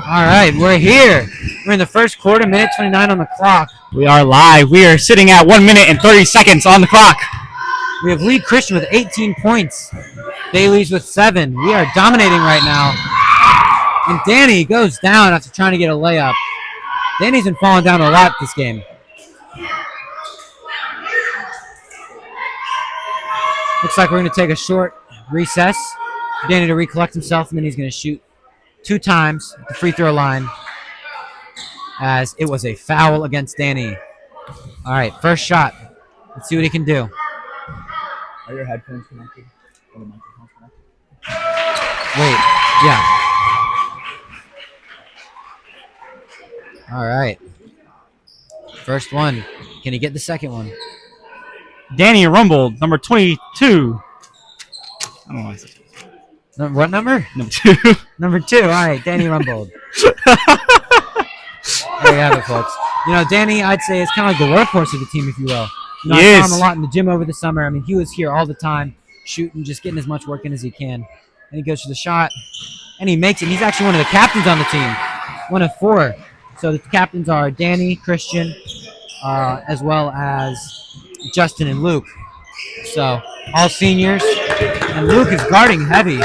All right, we're here. We're in the first quarter, minute 29 on the clock. We are live. We are sitting at 1 minute and 30 seconds on the clock. We have Lee Christian with 18 points. Bailey's with 7. We are dominating right now. And Danny goes down after trying to get a layup. Danny's been falling down a lot this game. Looks like we're going to take a short recess for Danny to recollect himself, and then he's going to shoot 2 times at the free throw line, as it was a foul against Danny. All right, first shot. Let's see what he can do. Are your headphones connected? Are the microphones connected? Wait, yeah. All right. First one. Can he get the second one? Danny rumbled, number 22. I don't know why I said What number? number 2. Number 2. All right, Danny rumbled. There you have it, folks. You know, Danny, I'd say, is kind of like the workhorse of the team, if you will. You know, I saw him a lot in the gym over the summer. I mean, he was here all the time, shooting, just getting as much work in as he can. And he goes for the shot, and he makes it. He's actually one of the captains on the team, one of 4. So the captains are Danny, Christian, as well as Justin and Luke. So all seniors. And Luke is guarding heavy.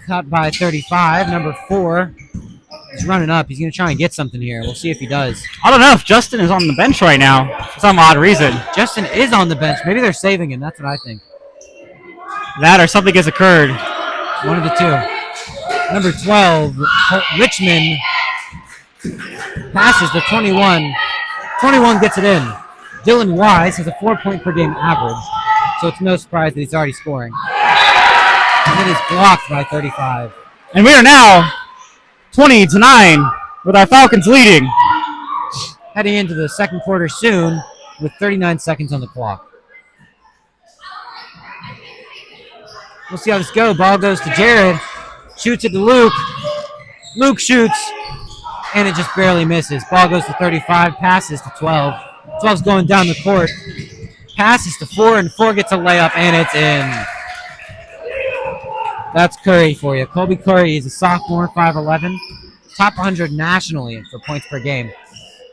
Cut by 35. Number 4 is running up. He's going to try and get something here. We'll see if he does. I don't know if Justin is on the bench right now for some odd reason. Justin is on the bench. Maybe they're saving him. That's what I think. That or something has occurred. One of the 2. Number 12, Richmond, passes to 21. 21 gets it in. Dylan Wise has a 4-point-per-game average, so it's no surprise that he's already scoring. And it is blocked by 35. And we are now 20-9 with our Falcons leading. Heading into the second quarter soon with 39 seconds on the clock. We'll see how this goes. Ball goes to Jared. Shoots it to Luke. Luke shoots, and it just barely misses. Ball goes to 35. Passes to 12. 12's going down the court. Passes to 4, and 4 gets a layup, and it's in. That's Curry for you. Colby Curry is a sophomore, 5'11", top 100 nationally for points per game.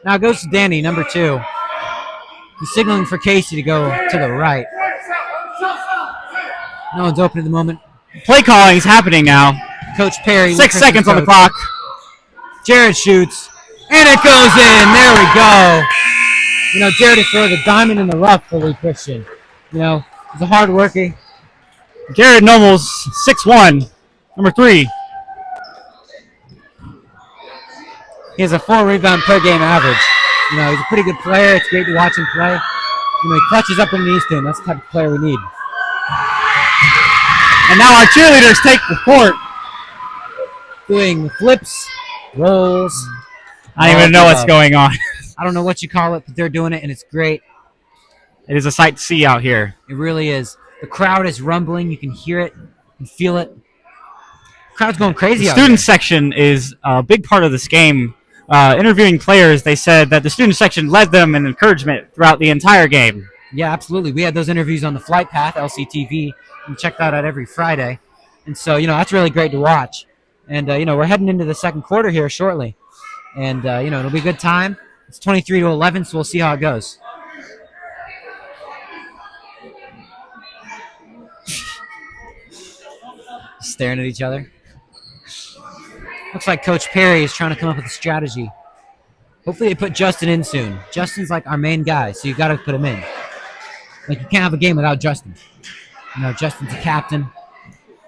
Now it goes to Danny, number 2. He's signaling for Casey to go to the right. No one's open at the moment. Play calling is happening now. Coach Perry. 6 seconds on the clock. Jared shoots, and it goes in. There we go. You know, Jared is sort of the diamond in the rough for Lee Christian. You know, he's a hard worker. Jared Nobles, 6'1", number 3. He has a 4 rebound per game average. You know, he's a pretty good player. It's great to watch him play. You know, he clutches up when he needs to, and that's the type of player we need. And now our cheerleaders take the court. Doing flips, rolls. I don't even know what's going on. I don't know what you call it, but they're doing it, and it's great. It is a sight to see out here. It really is. The crowd is rumbling. You can hear it. You can feel it. The crowd's going crazy out here. The student section is a big part of this game. Interviewing players, they said that the student section led them in encouragement throughout the entire game. Yeah, absolutely. We had those interviews on the Flight Path, LCTV. You can check that out every Friday. And so, you know, that's really great to watch. And, you know, we're heading into the second quarter here shortly. And, you know, it'll be a good time. It's 23-11, so we'll see how it goes. Staring at each other. Looks like Coach Perry is trying to come up with a strategy. Hopefully they put Justin in soon. Justin's like our main guy, so you got to put him in. Like, you can't have a game without Justin. You know, Justin's a captain.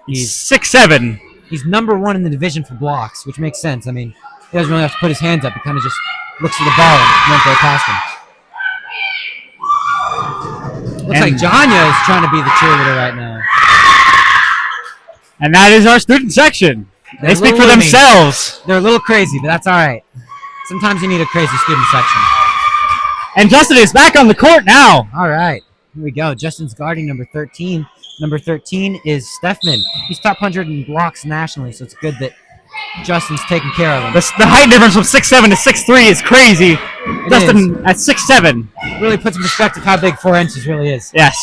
He's 6'7". He's number 1 in the division for blocks, which makes sense. I mean, he doesn't really have to put his hands up. He kind of just looks for the ball and runs right past him. Looks like Janya is trying to be the cheerleader right now. And that is our student section. They speak for loony. themselves. They're a little crazy, but that's all right. Sometimes you need a crazy student section. And Justin is back on the court now. All right. Here we go. Justin's guarding number 13. Number 13 is Steffman. He's top 100 in blocks nationally, so it's good that Justin's taking care of him. The height difference from 6'7" to 6'3" is crazy. Justin at 6'7". Really puts in perspective how big 4 inches really is. Yes.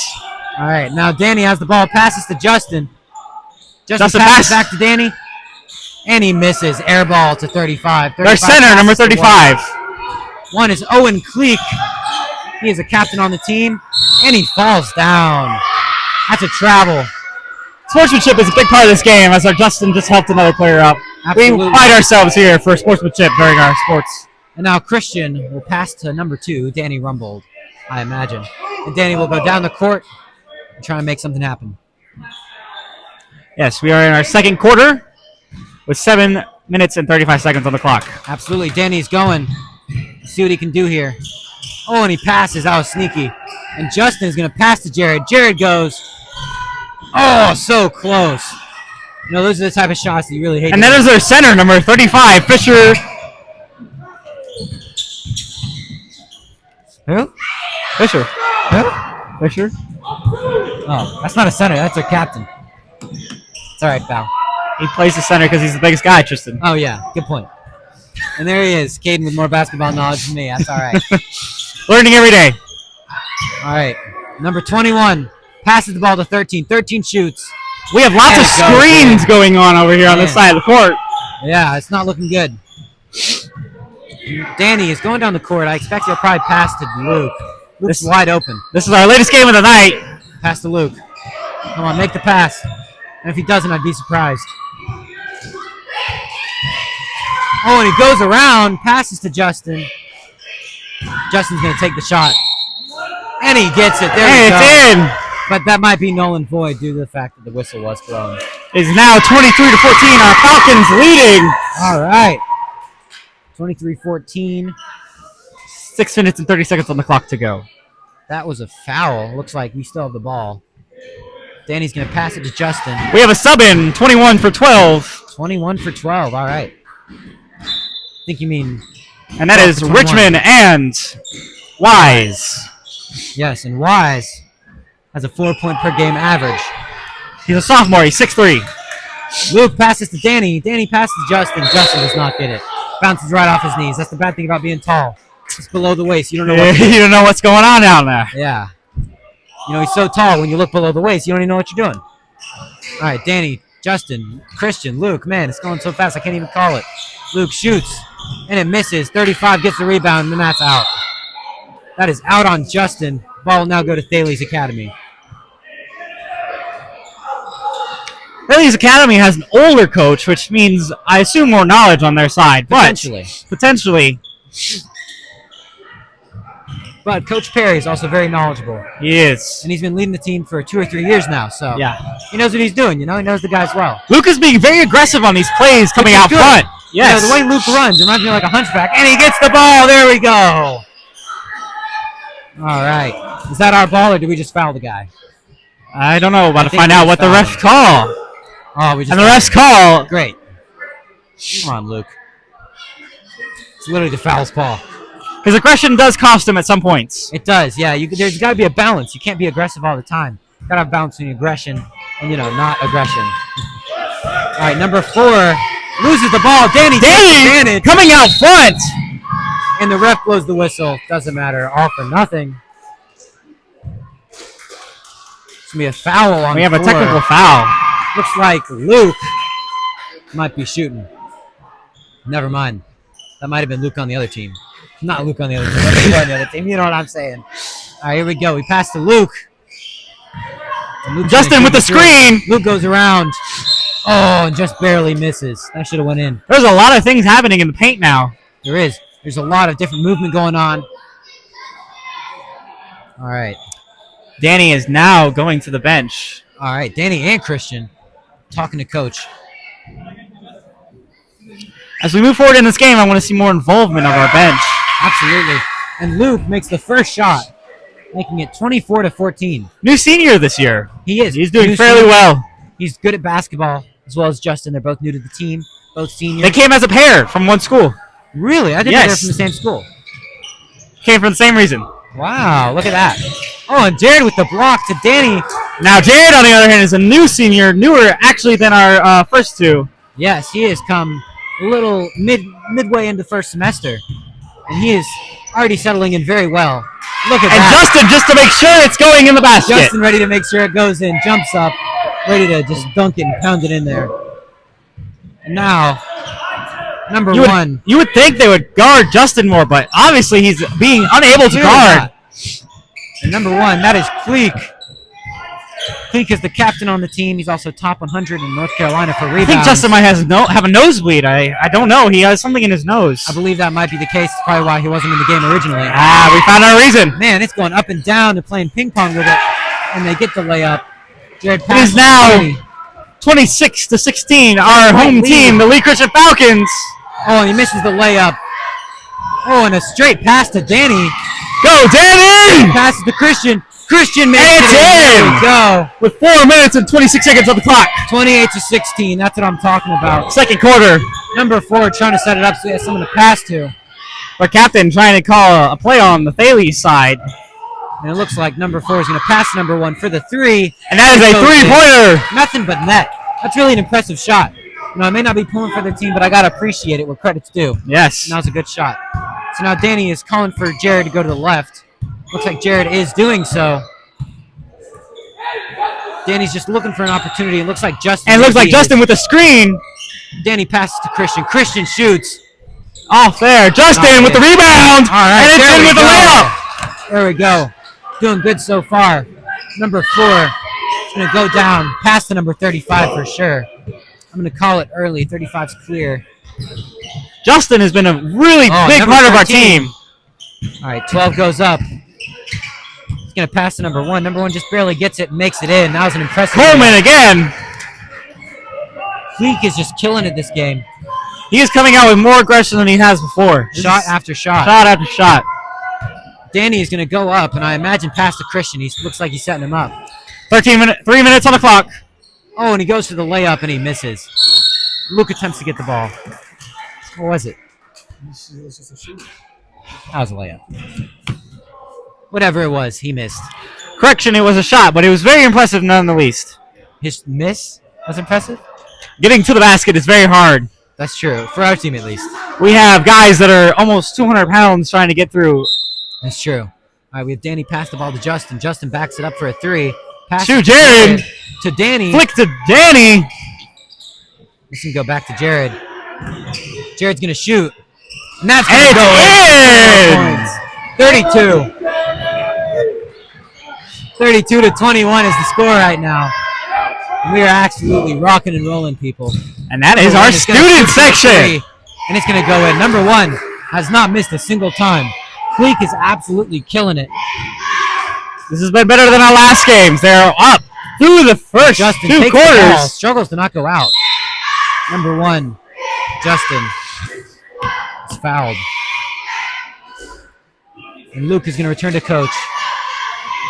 All right. Now Danny has the ball. Passes to Justin. Justin passes back to Danny. And he misses. Air ball to 35. Their center, number 35. One is Owen Cleek. He is a captain on the team. And he falls down. That's a travel. Sportsmanship is a big part of this game, as our Justin just helped another player up. Absolutely. We pride ourselves here for sportsmanship during our sports. And now Christian will pass to number 2, Danny Rumbold, I imagine. And Danny will go down the court and try and make something happen. Yes, we are in our second quarter with 7 minutes and 35 seconds on the clock. Absolutely. Danny's going. Let's see what he can do here. Oh, and he passes. That was sneaky. And Justin is going to pass to Jared. Jared goes. Oh, so close. You know, those are the type of shots that you really hate. And then there's our center, number 35, Fisher. Who? Fisher. Who? Fisher. Oh, that's not a center. That's our captain. It's all right, pal. He plays the center because he's the biggest guy, Tristan. Oh, yeah. Good point. And there he is, Caden with more basketball knowledge than me. That's all right. Learning every day. All right. Number 21 passes the ball to 13. 13 shoots. We have lots of screens going on over here on this side of the court. Yeah, it's not looking good. Danny is going down the court. I expect he'll probably pass to Luke. Luke's wide open. This is our latest game of the night. Pass to Luke. Come on, make the pass. And if he doesn't, I'd be surprised. Oh, and he goes around, passes to Justin. Justin's going to take the shot. And he gets it. There we go. It's in. But that might be null and void due to the fact that the whistle was blown. It's now 23-14. Our Falcons leading. All right. 23-14. 6 minutes and 30 seconds on the clock to go. That was a foul. Looks like we still have the ball. Danny's going to pass it to Justin. We have a sub in, 21 for 12. 21 for 12. All right. I think you mean... And that is Richmond and Wise. Yes, and Wise has a 4-point per game average. He's a sophomore. He's 6'3". Luke passes to Danny. Danny passes to Justin. Justin does not get it. Bounces right off his knees. That's the bad thing about being tall. It's below the waist. You don't know what you don't know what's going on down there. Yeah. You know, he's so tall, when you look below the waist, you don't even know what you're doing. All right, Danny, Justin, Christian, Luke. Man, it's going so fast, I can't even call it. Luke shoots, and it misses. 35 gets the rebound, and then that's out. That is out on Justin. Ball will now go to Thales Academy. Thales Academy has an older coach, which means, I assume, more knowledge on their side. Potentially. Potentially. But Coach Perry is also very knowledgeable. He is. And he's been leading the team for 2 or 3 years now, so yeah, he knows what he's doing, you know? He knows the guys well. Luke is being very aggressive on these plays coming out front. Yes. You know, the way Luke runs reminds me like a hunchback, and he gets the ball. There we go. All right. Is that our ball, or did we just foul the guy? I don't know. About to find out what the refs call. Oh, we just. And the refs call. Great. Come on, Luke. It's literally the foul's ball. His aggression does cost him at some points. It does, yeah. There's got to be a balance. You can't be aggressive all the time. Got to have balance between aggression and, you know, not aggression. All right, number 4 loses the ball. Danny coming out front. And the ref blows the whistle. Doesn't matter. All for nothing. It's going to be a foul on We have 4. a technical foul. Looks like Luke might be shooting. Never mind. That might have been Luke on the other team. Not Luke on the other team. Luke on the other team. You know what I'm saying. All right, here we go. We pass to Luke. Justin with the screen. Luke goes around. Oh, and just barely misses. That should have went in. There's a lot of things happening in the paint now. There is. There's a lot of different movement going on. All right. Danny is now going to the bench. All right, Danny and Christian talking to Coach. As we move forward in this game, I want to see more involvement of our bench. Absolutely. And Luke makes the first shot, making it 24-14. New senior this year. He is. He's doing fairly well. He's good at basketball, as well as Justin. They're both new to the team, both seniors. They came as a pair from one school. Really? I didn't know they were from the same school. Came for the same reason. Wow, look at that. Oh, and Jared with the block to Danny. Now Jared, on the other hand, is a new senior, newer actually than our first two. Yes, he has come a little midway into first semester, and he is already settling in very well. Look at that. And Justin, just to make sure it's going in the basket. Justin ready to make sure it goes in, jumps up, ready to just dunk it and pound it in there. And now, number You one. you would think they would guard Justin more, but obviously he's being unable to Clearly guard. not. And number one, that is Cleek. Cleek is the captain on the team. He's also top 100 in North Carolina for rebounds. I think Justin might have a nosebleed. I don't know. He has something in his nose. I believe that might be the case. It's probably why he wasn't in the game originally. We found our reason. Man, it's going up and down. They're playing ping pong with it, and they get the layup. Jared It is now 26-16. Our home team, the Lee Christian Falcons. Oh, and he misses the layup. Oh, and a straight pass to Danny. Go, Danny! Passes to Christian. Christian makes And it's it. There in! we go. With 4 minutes and 26 seconds on the clock. 28-16. That's what I'm talking about. Second quarter. Number 4 trying to set it up so he has someone to pass to. Our captain trying to call a play on the Thales side. And it looks like number 4 is going to pass number 1 for the 3. And that is a three-pointer. Nothing but net. That's really an impressive shot. You know, I may not be pulling for the team, but I got to appreciate it where credit's due. Yes. And that was a good shot. So now Danny is calling for Jared to go to the left. Looks like Jared is doing so. Danny's just looking for an opportunity. It looks like Justin. And it looks like Justin with the screen. Danny passes to Christian. Christian shoots. Off there. Justin with the rebound. All right. And it's in with the layup. There we go. Doing good so far. Number 4 is going to go down past the number 35 for sure. I'm going to call it early. 35's clear. Justin has been a really big number part of our 13. team. All right, 12 goes up. He's going to pass to number 1. Number 1 just barely gets it and makes it in. That was an impressive Coleman again. Fleek is just killing it this game. He is coming out with more aggression than he has before. Shot after shot. Shot after shot. Danny is going to go up, and I imagine pass to Christian. He looks like he's setting him up. 3 minutes on the clock. Oh, and he goes for the layup, and he misses. Luke attempts to get the ball. What was it? That was a layup. Whatever it was, he missed. Correction, it was a shot, but it was very impressive none the least. His miss was impressive? Getting to the basket is very hard. That's true, for our team at least. We have guys that are almost 200 pounds trying to get through. That's true. All right, we have Danny pass the ball to Justin. Justin backs it up for a 3. Pass To Jared. To Danny. Flick to Danny. This can go back to Jared. Jared's going to shoot. And that's And going it's to go in. in. 32-21 is the score right now. We are absolutely rocking and rolling, people. And that is our student section. And it's going to go in. Number 1 has not missed a single time. Fleek is absolutely killing it. This has been better than our last games. They're up through the first Justin 2 takes the ball, quarters. struggles to not go out. Number 1, Justin is fouled. And Luke is going to return to coach.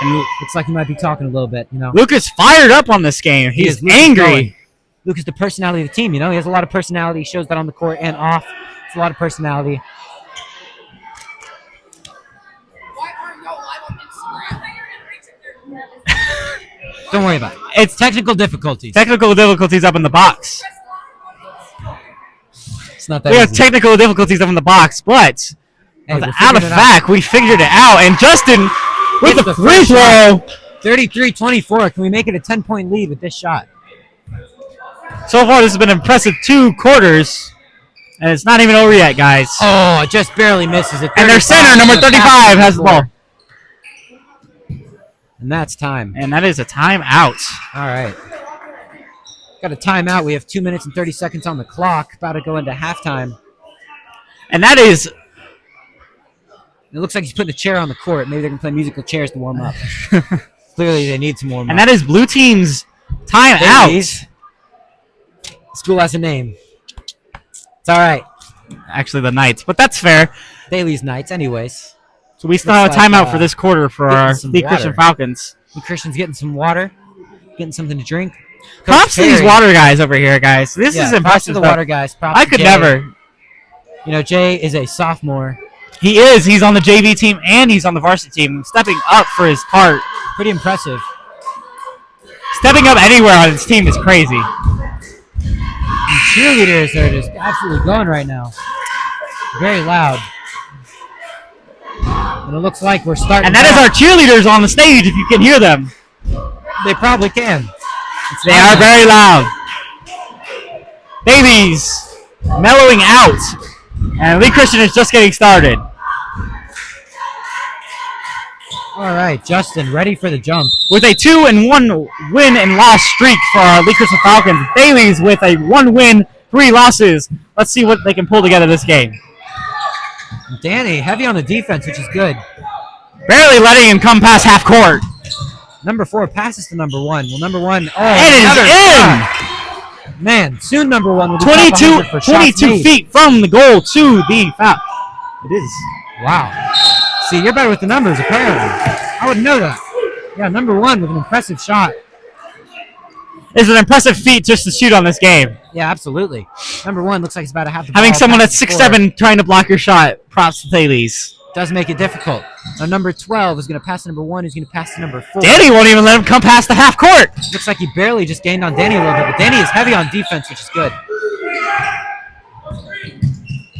And looks like he might be talking a little bit, you know. Luke is fired up on this game. He's angry. Luke is the personality of the team, you know. He has a lot of personality. He shows that on the court and off. It's a lot of personality. Don't worry about it. It's technical difficulties. Technical difficulties up in the box. It's not that We have easy. technical difficulties up in the box, but Hey, we're out of figuring it fact, we figured it out. And Justin with Gets the the free first throw. 33-24. Can we make it a 10-point lead with this shot? So far, this has been an impressive 2 quarters. And it's not even over yet, guys. Oh, it just barely misses it. And their center, number 35, has the ball. And that's time. And that is a timeout. All right. Got a timeout. We have 2 minutes and 30 seconds on the clock. About to go into halftime. And that is... It looks like he's putting a chair on the court. Maybe they're going to play musical chairs to warm up. Clearly, they need some warm up. And that is blue team's timeout. Dailies. School has a name. It's all right. Actually, the Knights, but that's fair. Dailies Knights, anyways. So we still have a Looks like, timeout for this quarter for our some Lee Christian water. Falcons. The Christian's getting some water, getting something to drink. Coach Props to these Perry- water guys over here, guys. This Yeah, is props to impressive the stuff. water guys. Props I to could Jay. never. You know, Jay is a sophomore. He is. He's on the JV team and he's on the varsity team, stepping up for his part. Pretty impressive. Stepping up anywhere on his team is crazy. And cheerleaders are just absolutely going right now. Very loud. And it looks like we're starting. And that is our cheerleaders on the stage, if you can hear them. They probably can. They are very loud. Davies mellowing out. And Lee Christian is just getting started. All right, Justin, ready for the jump. With a 2-1 win and loss streak for our Lee Christian Falcons. Davies with a 1 win, 3 losses. Let's see what they can pull together this game. Danny, heavy on the defense, which is good. Barely letting him come past half court. Number 4 passes to number 1. Well, number 1. Oh, It is another in! shot. Man, soon number 1 will be top 100 for shots 22 made. feet from the goal to the foul. It is. Wow. See, you're better with the numbers, apparently. I wouldn't know that. Yeah, number 1 with an impressive shot. It's an impressive feat just to shoot on this game. Yeah, absolutely. Number 1 looks like he's about to have the Having ball someone past that's the score. 6'7" trying to block your shot. Props to Thales. Does make it difficult. Now, number 12 is going to pass to number 1, who's going to pass to number 4. Danny won't even let him come past the half court. Looks like he barely just gained on Danny a little bit, but Danny is heavy on defense, which is good.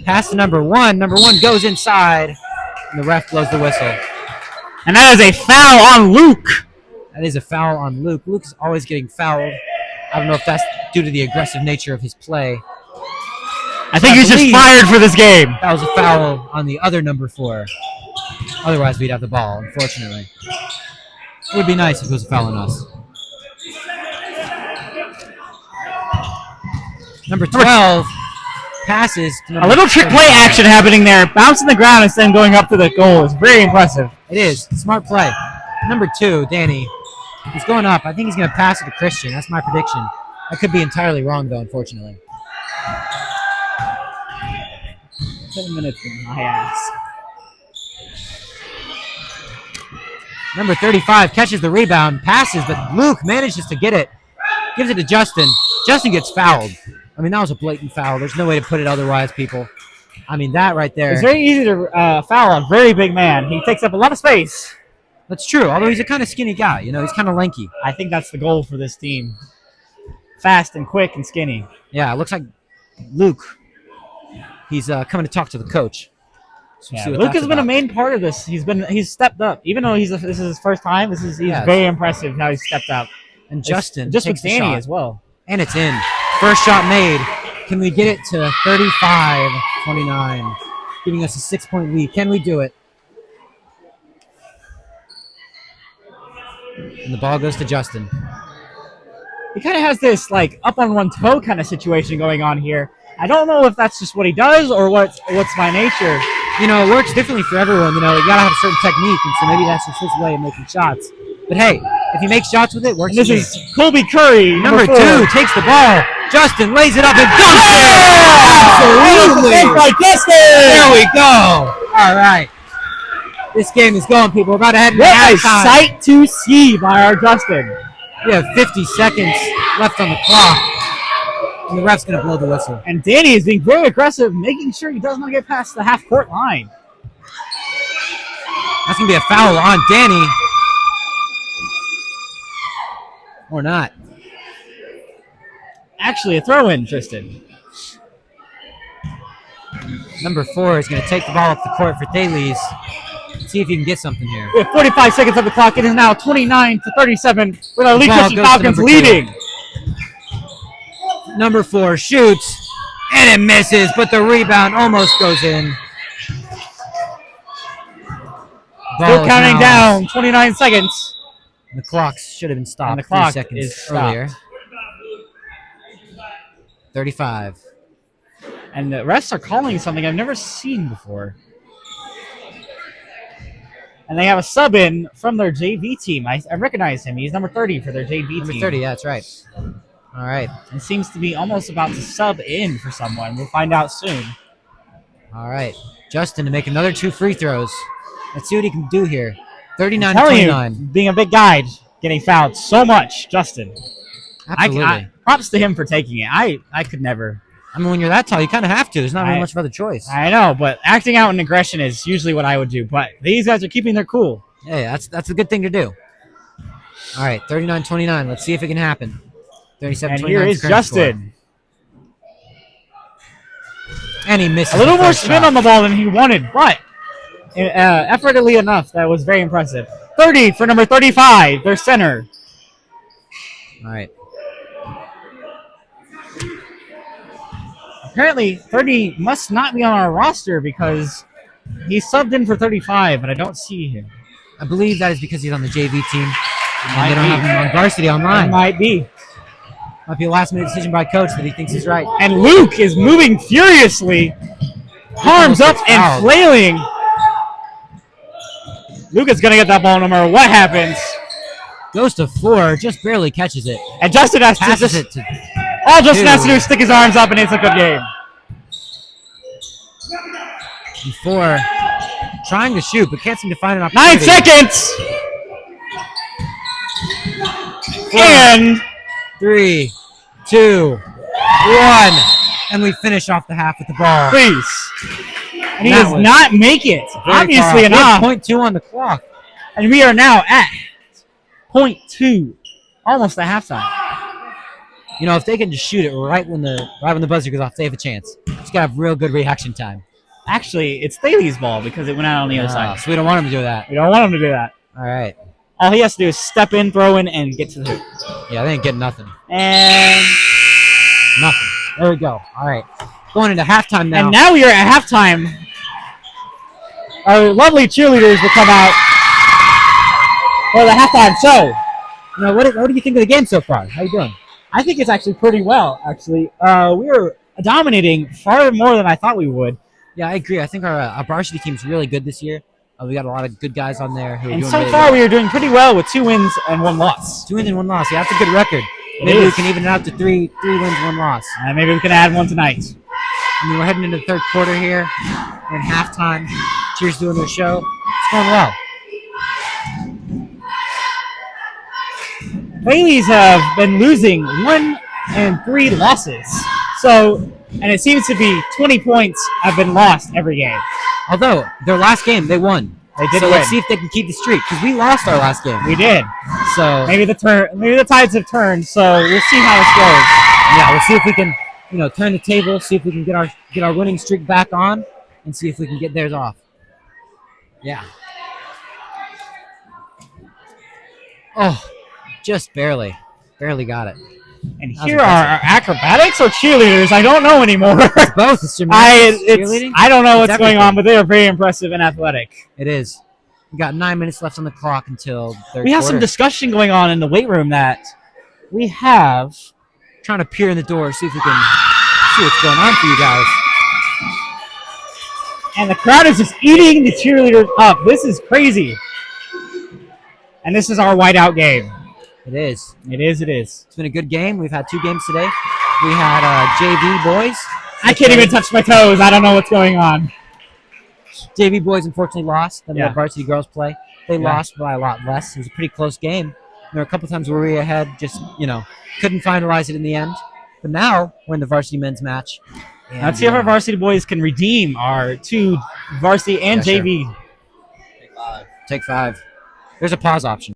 Pass to number 1. Number 1 goes inside, and the ref blows the whistle. And that is a foul on Luke. That is a foul on Luke. Luke is always getting fouled. I don't know if that's due to the aggressive nature of his play. I think he's just fired for this game. That was a foul on the other number 4. Otherwise, we'd have the ball, unfortunately. It would be nice if it was a foul on us. Number 12 passes to number A little trick play 35. action happening there. Bouncing the ground instead of going up to the goal. It's very impressive. It is. Smart play. Number 2, Danny. He's going up. I think he's going to pass it to Christian. That's my prediction. I could be entirely wrong, though, unfortunately. 7 minutes in my ass. Number 35 catches the rebound, passes, but Luke manages to get it. Gives it to Justin. Justin gets fouled. I mean, that was a blatant foul. There's no way to put it otherwise, people. I mean, that right there. It's very easy to foul a very big man. He takes up a lot of space. That's true, although he's a kind of skinny guy. You know, he's kind of lanky. I think that's the goal for this team. Fast and quick and skinny. Yeah, it looks like Luke. He's coming to talk to the coach. So we'll see what Luke that's has been a about. main part of this. He's stepped up, even though this is his first time. He's very impressive how he's stepped up. And Justin just takes with the Danny shot. as well. And it's in. First shot made. Can we get it to 35-29, giving us a 6-point lead? Can we do it? And the ball goes to Justin. He kind of has this like up on one toe kind of situation going on here. I don't know if that's just what he does or what's my nature. You know, it works differently for everyone. You know, you gotta have a certain technique, and so maybe that's just his way of making shots. But hey, if he makes shots with it, works. And this is Colby Curry, number 2 4. takes the ball. Justin lays it up and dunks it. Absolutely. There we go. All right. This game is going, people. We're about to head into What a halftime. sight to see by our Justin. We have 50 seconds left on the clock. And the ref's going to blow the whistle. And Danny is being very aggressive, making sure he does not get past the half-court line. That's going to be a foul on Danny. Or not. Actually, a throw-in, Tristan. Number 4 is going to take the ball up the court for Thales. See if he can get something here. We have 45 seconds on the clock. It is now 29-37 with our Lee Ball Christian goes to Falcons number 2. leading. Number 4 shoots, and it misses, but the rebound almost goes in. Ball Still is counting now down, 29 seconds. The clock should have been stopped And the 3 clock seconds is stopped. earlier. 35. And the refs are calling something I've never seen before. And they have a sub in from their JV team. I recognize him. He's number 30 for their JV Number team. 30, yeah, that's right. All right. And seems to be almost about to sub in for someone. We'll find out soon. All right. Justin to make another 2 free throws. Let's see what he can do here. I'm telling you, 39-29. being a big guy, getting fouled so much, Justin. Absolutely. Props to him for taking it. I could never. I mean, when you're that tall, you kind of have to. There's not really much of other choice. I know, but acting out in aggression is usually what I would do. But these guys are keeping their cool. Yeah, that's a good thing to do. All right, 39-29. Let's see if it can happen. 37-29. And here is Justin. And he misses A little the more first spin shot. on the ball than he wanted, but effortlessly enough, that was very impressive. 30 for number 35, their center. All right. apparently 30 must not be on our roster because he subbed in for 35, but I don't see him. I believe that is because he's on the JV team, and Might they don't be. have him on varsity online. It might be. Might be a last-minute decision by coach that he thinks is right. And Luke is moving furiously, arms up gets and fouled. flailing. Luke is going to get that ball no matter what happens. Goes to 4, just barely catches it. And Justin has to Passes just, it to all Justin 2. has to do is stick his arms up and it's a good game. 4. Trying to shoot, but can't seem to find an 9 opportunity. seconds. And 3, 2, 1. And we finish off the half with the ball. please. And he That does was not make it, Very obviously far off. enough. 0.2 on the clock. And we are now at 0.2, almost at halftime. You know, if they can just shoot it right when the buzzer goes off, they have a chance. Just gotta have real good reaction time. Actually, it's Thaley's ball because it went out on the other side. So we don't want them to do that. We don't want him to do that. All right. All he has to do is step in, throw in, and get to the hoop. Yeah, they ain't getting nothing. And Nothing. There we go. All right. Going into halftime now. and now we are at halftime. Our lovely cheerleaders will come out for the halftime show. You know, what do you think of the game so far? How you doing? I think it's actually pretty well, actually. We are dominating far more than I thought we would. Yeah, I agree. I think our varsity team's really good this year. We got a lot of good guys on there who are And doing so really far, well. we are doing pretty well with 2 wins and 1 loss. 2 wins and 1 loss. Yeah, that's a good record. It Maybe we is. can even it out to 3 wins, 1 loss. And maybe we can add 1 tonight. I mean, we're heading into the third quarter here. We're in halftime. Cheers doing their show. It's going well. Bailey's have been losing 1 and 3 losses. So, and it seems to be 20 points have been lost every game. Although, their last game, they won. They did so win. let's see if they can keep the streak, because we lost our last game. We did. So, Maybe the tides have turned. So we'll see how this goes. yeah, we'll see if we can, turn the table, see if we can get our winning streak back on, and see if we can get theirs off. Yeah. Oh, just barely got it. And was here are our acrobatics or cheerleaders. I don't know anymore. Both. It's gymnastics, cheerleading. I don't know It's what's going everything. on, but they are very impressive and athletic. It is. We got 9 minutes left on the clock until third We have some quarter. discussion going on in the weight room that we have. Trying to peer in the door, see if we can see what's going on for you guys. And the crowd is just eating the cheerleaders up. This is crazy. And this is our whiteout game. It is. It is. It's been a good game. We've had 2 games today. We had JV boys. I can't even touch my toes. I don't know what's going on. JV boys unfortunately lost. Then we Yeah. had varsity girls play. They Yeah. lost by a lot less. It was a pretty close game. There were a couple times where we were ahead, just, couldn't finalize it in the end. But now we're in the varsity men's match. And, Let's see if our varsity boys can redeem our 2 varsity and Yeah, sure. JV. Take 5. There's a pause option.